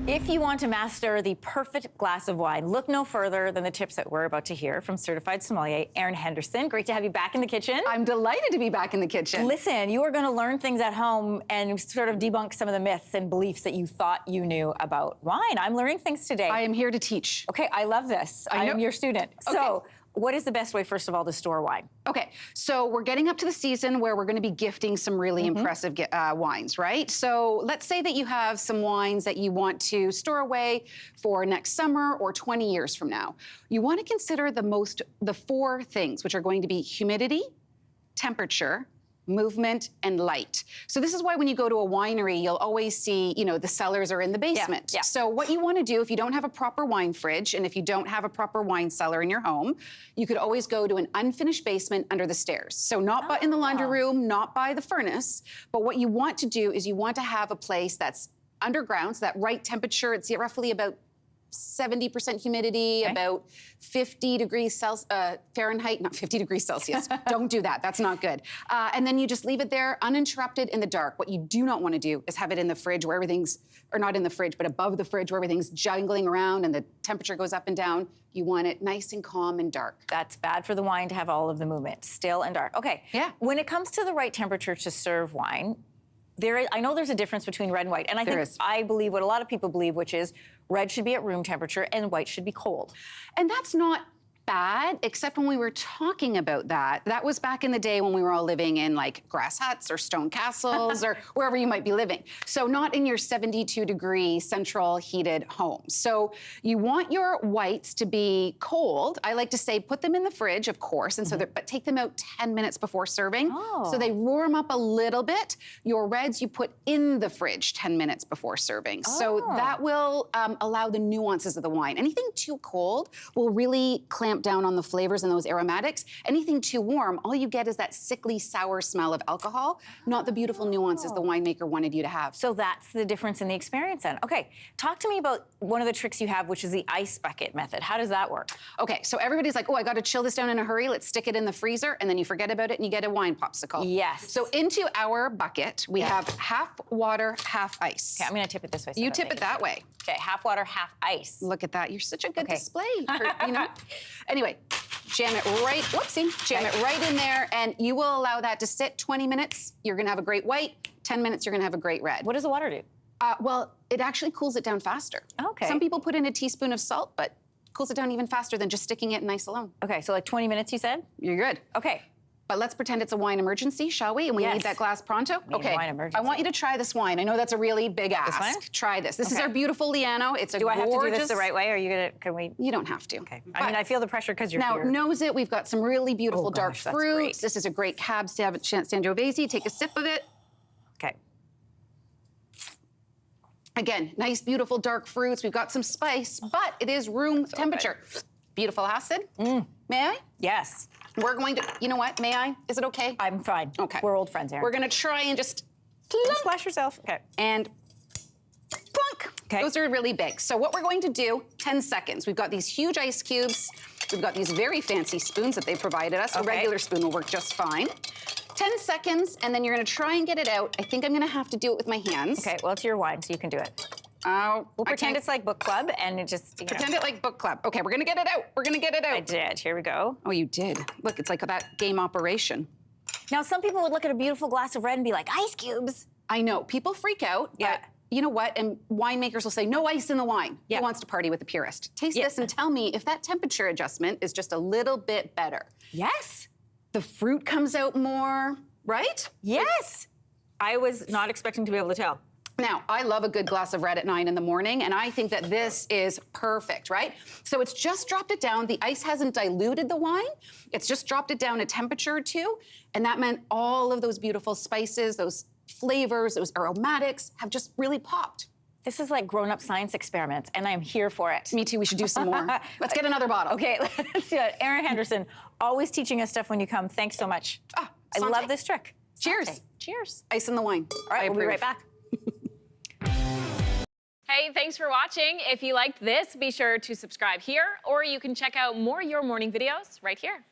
If you want to master the perfect glass of wine, look no further than the tips that we're about to hear from certified sommelier Erin Henderson. Great to have you back in the kitchen. I'm delighted to be back in the kitchen. Listen, you are going to learn things at home and sort of debunk some of the myths and beliefs that you thought you knew about wine. I'm learning things today. I am here to teach. Okay, I love this. I am your student. Okay. So, what is the best way, first of all, to store wine? Okay, so we're getting up to the season where we're going to be gifting some really impressive wines, right? So let's say that you have some wines that you want to store away for next summer or 20 years from now. You want to consider the four things, which are going to be humidity, temperature, movement, and light. So this is why when you go to a winery, you'll always see, the cellars are in the basement. Yeah. So what you want to do if you don't have a proper wine fridge and if you don't have a proper wine cellar in your home, you could always go to an unfinished basement under the stairs. So not in the laundry room, not by the furnace, but what you want to do is you want to have a place that's underground, so that right temperature, it's roughly about 70% humidity, about 50 degrees Fahrenheit, not 50 degrees Celsius. Don't do that. That's not good. And then you just leave it there uninterrupted in the dark. What you do not want to do is have it in the fridge where everything's, or not in the fridge, but above the fridge where everything's jangling around and the temperature goes up and down. You want it nice and calm and dark. That's bad for the wine to have all of the movement, still and dark. Okay. Yeah. When it comes to the right temperature to serve wine, I know there's a difference between red and white, and I believe what a lot of people believe, which is red should be at room temperature and white should be cold. And that's not bad, except when we were talking about that, that was back in the day when we were all living in like grass huts or stone castles or wherever you might be living. So not in your 72-degree central heated home. So you want your whites to be cold. I like to say put them in the fridge, of course, and but take them out 10 minutes before serving. So they warm up a little bit. Your reds you put in the fridge 10 minutes before serving. So that will allow the nuances of the wine. Anything too cold will really clamp down on the flavors and those aromatics. Anything too warm, all you get is that sickly, sour smell of alcohol, not the beautiful nuances the winemaker wanted you to have. So that's the difference in the experience then. Okay, talk to me about one of the tricks you have, which is the ice bucket method. How does that work? Okay, so everybody's like, oh, I got to chill this down in a hurry. Let's stick it in the freezer, and then you forget about it and you get a wine popsicle. Yes. So into our bucket, we have half water, half ice. Okay, I'm going to tip it this way. So you tip it that way. Okay, half water, half ice. Look at that. You're such a good display. Anyway, jam it right, jam it right in there, and you will allow that to sit 20 minutes. You're gonna have a great white. 10 minutes, you're gonna have a great red. What does the water do? Well, it actually cools it down faster. Okay. Some people put in a teaspoon of salt, but cools it down even faster than just sticking it in ice alone. Okay, so like 20 minutes, you said? You're good. Okay. But let's pretend it's a wine emergency, shall we? And we need that glass pronto. Okay. Wine emergency. I want you to try this wine. I know that's a really big ask. This one? Try this. This is our beautiful Liano. It's a gorgeous... Do I have to do this the right way, or are you gonna? Can we? You don't have to. Okay. I mean, I feel the pressure because you're now here. nose it. We've got some really beautiful dark that's fruits. great. This is a great Cab Sangiovese. Take a sip of it. Okay. Again, nice, beautiful dark fruits. We've got some spice, but it is room temperature. Good. Beautiful acid. May I? Yes. We're going to, you know what, may I? Is it okay? I'm fine. Okay. We're old friends, Erin. We're gonna try and just splash yourself. Okay. And plunk. Okay. Those are really big. So what we're going to do, 10 seconds. We've got these huge ice cubes. We've got these very fancy spoons that they provided us. A regular spoon will work just fine. 10 seconds, and then you're gonna try and get it out. I think I'm gonna have to do it with my hands. Okay, well, it's your wine, so you can do it. Oh, we'll pretend it's like book club, and it just, Pretend it like book club. Okay, we're gonna get it out. We're gonna get it out. I did. Here we go. Oh, you did. Look, it's like that game operation. Now, some people would look at a beautiful glass of red and be like, ice cubes. I know. People freak out. Yeah. But you know what? And winemakers will say, no ice in the wine. Yeah. Who wants to party with the purist? Taste this and tell me if that temperature adjustment is just a little bit better. Yes. The fruit comes out more, right? Yes. I was not expecting to be able to tell. Now, I love a good glass of red at 9 in the morning, and I think that this is perfect, right? So it's just dropped it down. The ice hasn't diluted the wine. It's just dropped it down a temperature or two, and that meant all of those beautiful spices, those flavors, those aromatics have just really popped. This is like grown-up science experiments, and I'm here for it. Me too. We should do some more. Let's get another bottle. Okay, let's do it. Erin Henderson, always teaching us stuff when you come. Thanks so much. I love this trick. Cheers. Santé. Cheers. Ice in the wine. All right, we'll be right back. Hey, thanks for watching. If you liked this, be sure to subscribe here, or you can check out more Your Morning videos right here.